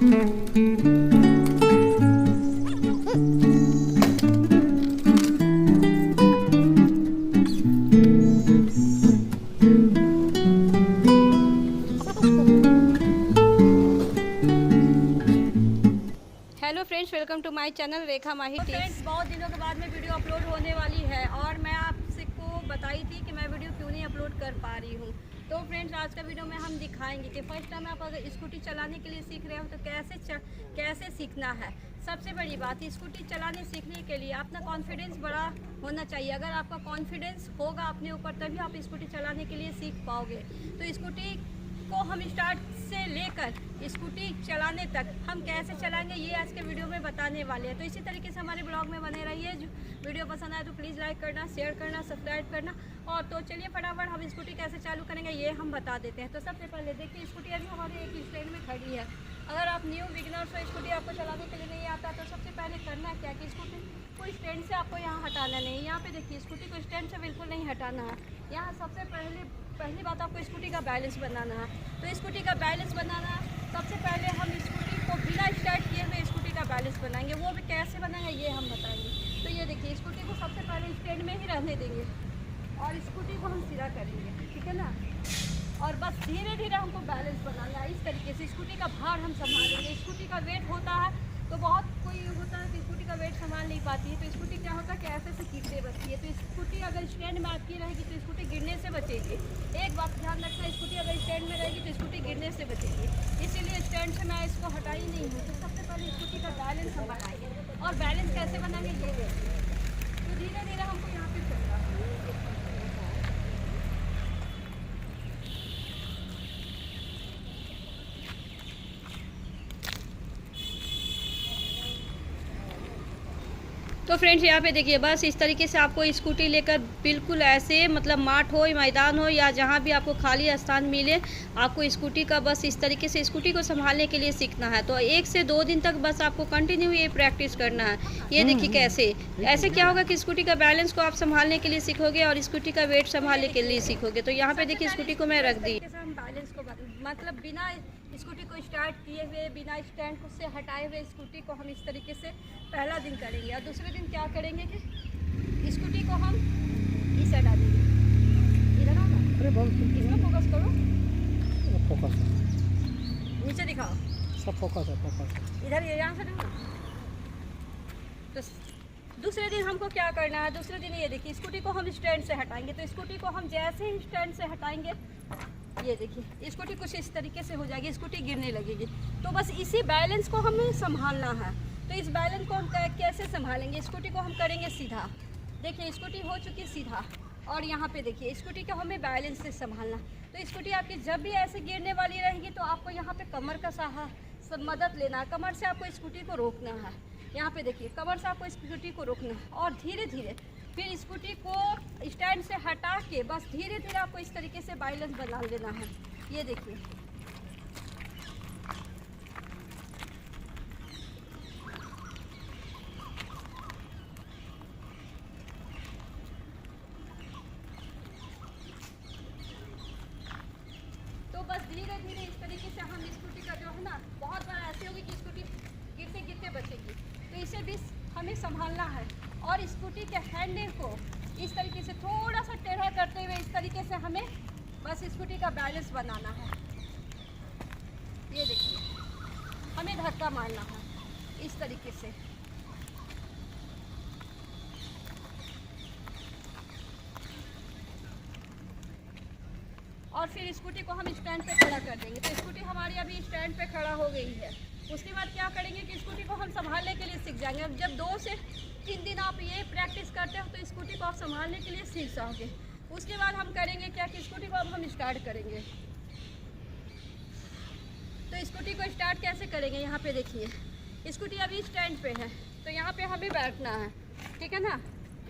Hello friends, welcome to my channel Rekha Mahi tips. Friends, बहुत दिनों के बाद में वीडियो अपलोड होने वाली है और मैं आपसे को बताई थी कि मैं वीडियो क्यों नहीं अपलोड कर पा रही हूँ। तो फ्रेंड्स, आज का वीडियो में हम दिखाएंगे कि फर्स्ट टाइम आप अगर स्कूटी चलाने के लिए सीख रहे हो तो कैसे सीखना है। सबसे बड़ी बात, स्कूटी चलाने सीखने के लिए अपना कॉन्फिडेंस बड़ा होना चाहिए। अगर आपका कॉन्फिडेंस होगा अपने ऊपर तभी आप स्कूटी चलाने के लिए सीख पाओगे। तो स्कूटी को हम स्टार्ट से लेकर स्कूटी चलाने तक हम कैसे चलाएंगे ये आज के वीडियो में बताने वाले हैं। तो इसी तरीके से हमारे ब्लॉग में बने रहिए। जो वीडियो पसंद आए तो प्लीज़ लाइक करना, शेयर करना, सब्सक्राइब करना। और तो चलिए फटाफट हम स्कूटी कैसे चालू करेंगे ये हम बता देते हैं। तो सबसे पहले देखिए, स्कूटी अभी हमारे एक स्टैंड में खड़ी है। अगर आप न्यू बिगिनर्स हो, स्कूटी आपको चलाने के लिए नहीं आता तो सबसे पहले करना क्या कि स्कूटी को स्टैंड से आपको यहाँ हटाना नहीं। यहाँ पे देखिए, स्कूटी को स्टैंड से बिल्कुल नहीं हटाना है। यहाँ सबसे पहली बात आपको स्कूटी का बैलेंस बनाना है। तो स्कूटी का बैलेंस बनाना है, सबसे पहले हम स्कूटी को बिना स्टार्ट किए हुए स्कूटी का बैलेंस बनाएंगे। वो भी कैसे बनाएंगे ये हम बताएंगे। तो ये देखिए, स्कूटी को सबसे पहले स्टैंड में ही रहने देंगे और स्कूटी को हम सीधा करेंगे, ठीक है ना। और बस धीरे धीरे हमको बैलेंस बनाना है। इस तरीके से स्कूटी का भार हम संभालेंगे। स्कूटी का वेट होता है तो बहुत कोई होता है कि स्कूटी का वेट संभाल नहीं पाती है। तो स्कूटी क्या होता है कि ऐसे से गिरते बचती है। तो स्कूटी अगर स्टैंड में आपकी रहेगी तो स्कूटी गिरने से बचेगी। एक बात ध्यान रखना, स्कूटी अगर स्टैंड में रहेगी तो स्कूटी गिरने से बचेगी। इसीलिए स्टैंड से मैं इसको हटाई नहीं हूँ। तो सबसे पहले स्कूटी का बैलेंस हम बनाएंगे। और बैलेंस कैसे बनाएंगे ये देखिए। तो धीरे धीरे हमको यहाँ पे चलना है। तो फ्रेंड्स, यहाँ पे देखिए, बस इस तरीके से आपको स्कूटी लेकर बिल्कुल ऐसे मतलब माठ हो, मैदान हो या जहाँ भी आपको खाली स्थान मिले, आपको स्कूटी का बस इस तरीके से स्कूटी को संभालने के लिए सीखना है। तो 1 से 2 दिन तक बस आपको कंटिन्यू ये प्रैक्टिस करना है। ये देखिए कैसे, ऐसे क्या होगा कि स्कूटी का बैलेंस को आप संभालने के लिए सीखोगे और स्कूटी का वेट संभालने के लिए सीखोगे। तो यहाँ पे देखिए, स्कूटी को मैं रख दी। हम बैलेंस को मतलब बिना स्कूटी को स्टार्ट किए हुए, बिना स्टैंड को से हटाए हुए स्कूटी को हम इस तरीके से पहला दिन करेंगे। और दूसरे दिन क्या करेंगे कि स्कूटी को हम इस हटा देंगे। इधर आओ ना, इसमें फोकस करो, फोकस नीचे दिखाओ, सब फोकस है, फोकस इधर ये यहाँ से देखो। तो दूसरे दिन हमको क्या करना है, दूसरे दिन ये देखिए, स्कूटी को हम स्टैंड से हटाएंगे। तो स्कूटी को हम जैसे ही स्टैंड से हटाएंगे, ये देखिए स्कूटी कुछ इस तरीके से हो जाएगी, स्कूटी गिरने लगेगी। तो बस इसी बैलेंस को हमें संभालना है। तो इस बैलेंस को हम कैसे संभालेंगे, स्कूटी को हम करेंगे सीधा। देखिए, स्कूटी हो चुकी सीधा। और यहाँ पे देखिए, स्कूटी को हमें बैलेंस से संभालना। तो स्कूटी आपकी जब भी ऐसे गिरने वाली रहेगी तो आपको यहाँ पे कमर का मदद लेना है। कमर से आपको स्कूटी को रोकना है। यहाँ पे देखिए, कमर से आपको स्कूटी को रोकना है और धीरे धीरे फिर स्कूटी को स्टैंड से हटा के बस धीरे धीरे आपको इस तरीके से बैलेंस बना लेना है। ये देखिए, तो बस धीरे धीरे इस तरीके से हम स्कूटी का जो है ना, बहुत बार ऐसे होगी कि स्कूटी गिरते गिरते बचेगी। तो इसे भी हमें संभालना है। और स्कूटी के हैंडल को इस तरीके से थोड़ा सा टेढ़ा करते हुए इस तरीके से हमें बस स्कूटी का बैलेंस बनाना है। ये देखिए, हमें धक्का मारना है इस तरीके से। और फिर स्कूटी को हम स्टैंड पे खड़ा कर देंगे। तो स्कूटी हमारी अभी स्टैंड पे खड़ा हो गई है। उसके बाद क्या करेंगे कि स्कूटी को हम संभालने के लिए सीख जाएंगे। अब जब 2 से 3 दिन आप ये प्रैक्टिस करते हो तो स्कूटी को आप संभालने के लिए सीख जाओगे। उसके बाद हम करेंगे क्या कि स्कूटी को अब हम स्टार्ट करेंगे। तो स्कूटी को स्टार्ट कैसे करेंगे, यहाँ पे देखिए, स्कूटी अभी स्टैंड पे है तो यहाँ पे हमें बैठना है, ठीक है ना।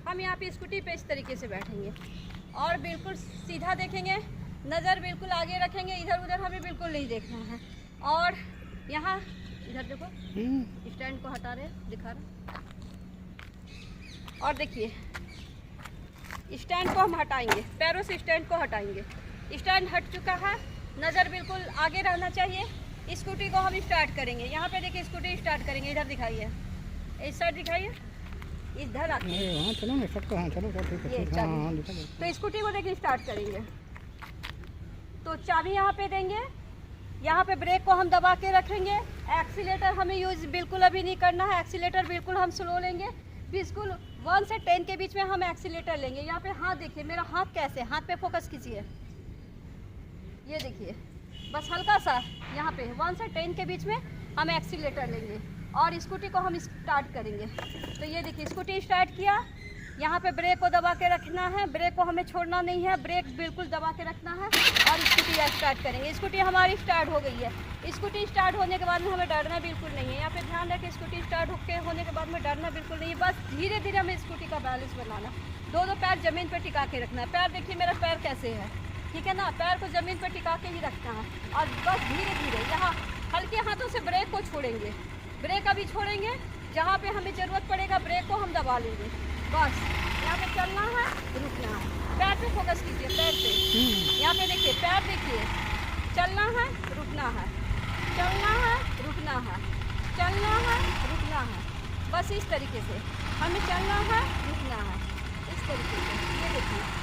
हम यहाँ पे स्कूटी पे इस तरीके से बैठेंगे और बिल्कुल सीधा देखेंगे, नज़र बिल्कुल आगे रखेंगे, इधर उधर हमें बिल्कुल नहीं देखना है। और यहाँ इधर देखो, स्टैंड को हटा रहे, दिखा रहे। और देखिए, स्टैंड को हम हटाएंगे, पैरों से स्टैंड को हटाएंगे। स्टैंड हट चुका है, नज़र बिल्कुल आगे रहना चाहिए स्कूटी को हम स्टार्ट करेंगे। यहाँ पे देखिए स्कूटी स्टार्ट करेंगे, इधर दिखाइए, इस साइड दिखाइए, इधर आते हैं। हाँ चलो ना, सबको हाँ चलो ठीक है, ठीक है, हाँ हाँ दिखा दो। तो स्कूटी को देखिए स्टार्ट करेंगे, तो चाबी यहाँ पे देंगे, यहाँ पे ब्रेक को हम दबा के रखेंगे। एक्सीलेटर हमें यूज़ बिल्कुल अभी नहीं करना है, एक्सीलेटर बिल्कुल हम स्लो लेंगे, बिल्कुल 1 से 10 के बीच में हम एक्सीलेटर लेंगे। यहाँ पे हाथ देखिए, मेरा हाथ कैसे, हाथ पे फोकस कीजिए, ये देखिए, बस हल्का सा यहाँ पे 1 से 10 के बीच में हम एक्सीलेटर लेंगे और स्कूटी को हम स्टार्ट करेंगे। तो ये देखिए स्कूटी स्टार्ट किया, यहाँ पे ब्रेक को दबा के रखना है, ब्रेक को हमें छोड़ना नहीं है, ब्रेक बिल्कुल दबा के रखना है और स्कूटी स्टार्ट करेंगे। स्कूटी हमारी स्टार्ट हो गई है। स्कूटी स्टार्ट होने के बाद में हमें डरना बिल्कुल नहीं है। यहाँ पे ध्यान रखें, स्कूटी स्टार्ट होने के बाद में डरना बिल्कुल नहीं है, बस धीरे धीरे हमें स्कूटी का बैलेंस बनाना। दोनों पैर ज़मीन पर टिका के रखना है। पैर देखिए मेरा पैर कैसे है, ठीक है ना, पैर को ज़मीन पर टिका के ही रखना है और बस धीरे धीरे यहाँ हल्के हाथों से ब्रेक को छोड़ेंगे, ब्रेक अभी छोड़ेंगे, जहाँ पे हमें ज़रूरत पड़ेगा ब्रेक को हम दबा लेंगे। बस यहाँ पे चलना है, रुकना है, पैर पे फोकस कीजिए, पैर पे, यहाँ पे देखिए, पैर देखिए, चलना है, रुकना है, चलना है, रुकना है, चलना है, रुकना है, बस इस तरीके से हमें चलना है, रुकना है, इस तरीके से। ये देखिए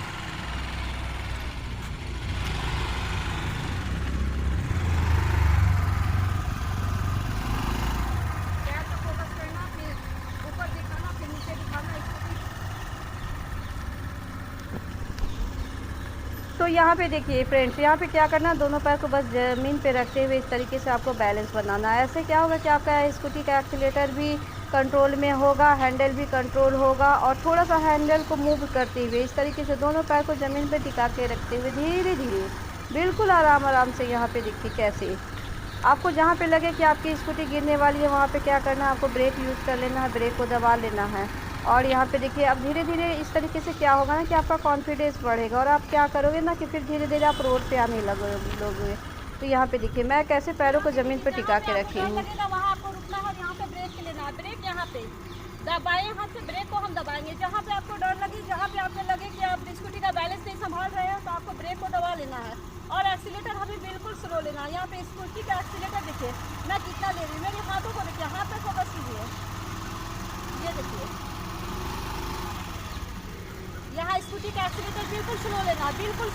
तो यहाँ पे देखिए फ्रेंड्स, यहाँ पे क्या करना, दोनों पैर को बस ज़मीन पे रखते हुए इस तरीके से आपको बैलेंस बनाना है। ऐसे क्या होगा कि आपका स्कूटी का एक्सीलेटर भी कंट्रोल में होगा, हैंडल भी कंट्रोल होगा और थोड़ा सा हैंडल को मूव करते हुए इस तरीके से दोनों पैर को ज़मीन पे टिका के रखते हुए धीरे धीरे बिल्कुल आराम आराम से यहाँ पे देखिए कैसे आपको जहाँ पे लगे कि आपकी स्कूटी गिरने वाली है वहाँ पे क्या करना है, आपको ब्रेक यूज़ कर लेना है, ब्रेक को दबा लेना है। और यहाँ पे देखिए अब धीरे धीरे इस तरीके से क्या होगा ना कि आपका कॉन्फिडेंस बढ़ेगा और आप क्या करोगे ना कि फिर धीरे धीरे आप रोड पे आने लगोगे। तो यहाँ पे देखिए मैं कैसे पैरों को ज़मीन पे टिका के रखी हूँ। वहाँ आपको रुकना है, यहाँ पे ब्रेक लेना है, ब्रेक यहाँ पे दबाएं, हाथ से ब्रेक को हम दबाएंगे। जहाँ पे आपको डर लगे, जहाँ पे आपको लगे कि आप स्कूटी का बैलेंस नहीं संभाल रहे हैं, तो आपको ब्रेक को दबा लेना है और एक्सीलेटर हमें बिल्कुल स्लो लेना है। यहाँ पे स्कूटी का एक्सीलेटर देखिए मैं कितना ले रही हूँ, मेरे हाथों को देखिए, हाथ पे फोकस कीजिए, ये देखिए यहाँ स्कूटी का एक्सीलेटर बिल्कुल स्लो लेना है, बिल्कुल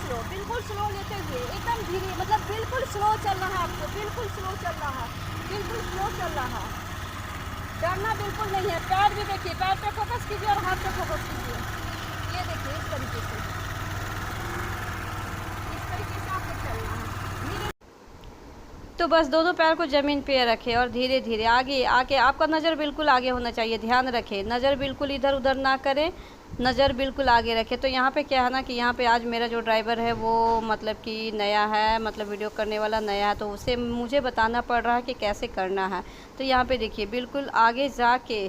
स्लो लेते हुए एकदम धीरे, मतलब बिल्कुल स्लो चलना है आपको, बिल्कुल स्लो चलना है, बिल्कुल स्लो चलना है, डरना बिल्कुल नहीं है। पैर भी देखिए, पैर पे फोकस कीजिए और हाथ पे फोकस कीजिए, ये देखिए इस तरीके से आपको चलना है। तो बस दोनों पैर को ज़मीन पे रखें और धीरे धीरे आगे आके आपका नज़र बिल्कुल आगे होना चाहिए। ध्यान रखें, नज़र बिल्कुल इधर उधर ना करें, नज़र बिल्कुल आगे रखें। तो यहाँ पे क्या है ना कि यहाँ पे आज मेरा जो ड्राइवर है वो मतलब कि नया है, मतलब वीडियो करने वाला नया है, तो उसे मुझे बताना पड़ रहा है कि कैसे करना है। तो यहाँ पे देखिए बिल्कुल आगे जाके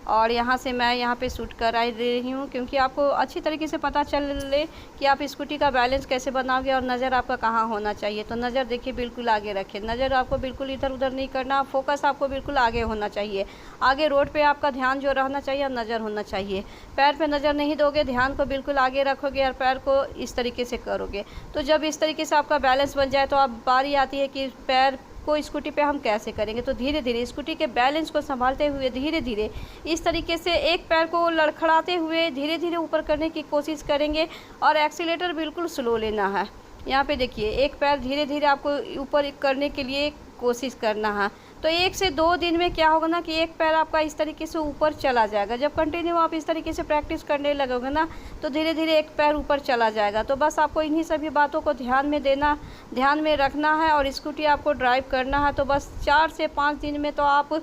और यहाँ से मैं यहाँ पे शूट कर रही हूँ क्योंकि आपको अच्छी तरीके से पता चल ले कि आप स्कूटी का बैलेंस कैसे बनाओगे और नज़र आपका कहाँ होना चाहिए। तो नज़र देखिए बिल्कुल आगे रखें, नज़र आपको बिल्कुल इधर उधर नहीं करना, फोकस आपको बिल्कुल आगे होना चाहिए। आगे रोड पे आपका ध्यान जो रहना चाहिए और नज़र होना चाहिए। पैर पे नज़र नहीं दोगे, ध्यान को बिल्कुल आगे रखोगे और पैर को इस तरीके से करोगे। तो जब इस तरीके से आपका बैलेंस बन जाए तो अब बारी आती है कि पैर को स्कूटी पे हम कैसे करेंगे। तो धीरे धीरे स्कूटी के बैलेंस को संभालते हुए धीरे धीरे इस तरीके से एक पैर को लड़खड़ाते हुए धीरे धीरे ऊपर करने की कोशिश करेंगे और एक्सीलेटर बिल्कुल स्लो लेना है। यहाँ पे देखिए एक पैर धीरे धीरे आपको ऊपर करने के लिए कोशिश करना है। तो 1 से 2 दिन में क्या होगा ना कि एक पैर आपका इस तरीके से ऊपर चला जाएगा। जब कंटिन्यू आप इस तरीके से प्रैक्टिस करने लगोगे ना तो धीरे धीरे एक पैर ऊपर चला जाएगा। तो बस आपको इन्हीं सभी बातों को ध्यान में रखना है और स्कूटी आपको ड्राइव करना है। तो बस 4 से 5 दिन में तो आप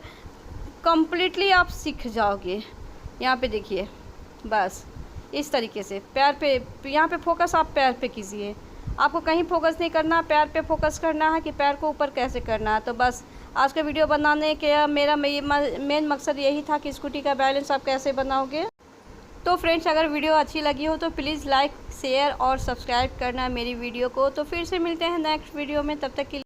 कम्प्लीटली आप सीख जाओगे। यहाँ पे देखिए बस इस तरीके से पैर पे, यहाँ पे फोकस आप पैर पे कीजिए, आपको कहीं फोकस नहीं करना, पैर पे फोकस करना है कि पैर को ऊपर कैसे करना है। तो बस आज का वीडियो बनाने के मेरा मेन मकसद यही था कि स्कूटी का बैलेंस आप कैसे बनाओगे। तो फ्रेंड्स अगर वीडियो अच्छी लगी हो तो प्लीज़ लाइक शेयर और सब्सक्राइब करना मेरी वीडियो को। तो फिर से मिलते हैं नेक्स्ट वीडियो में, तब तक के लिए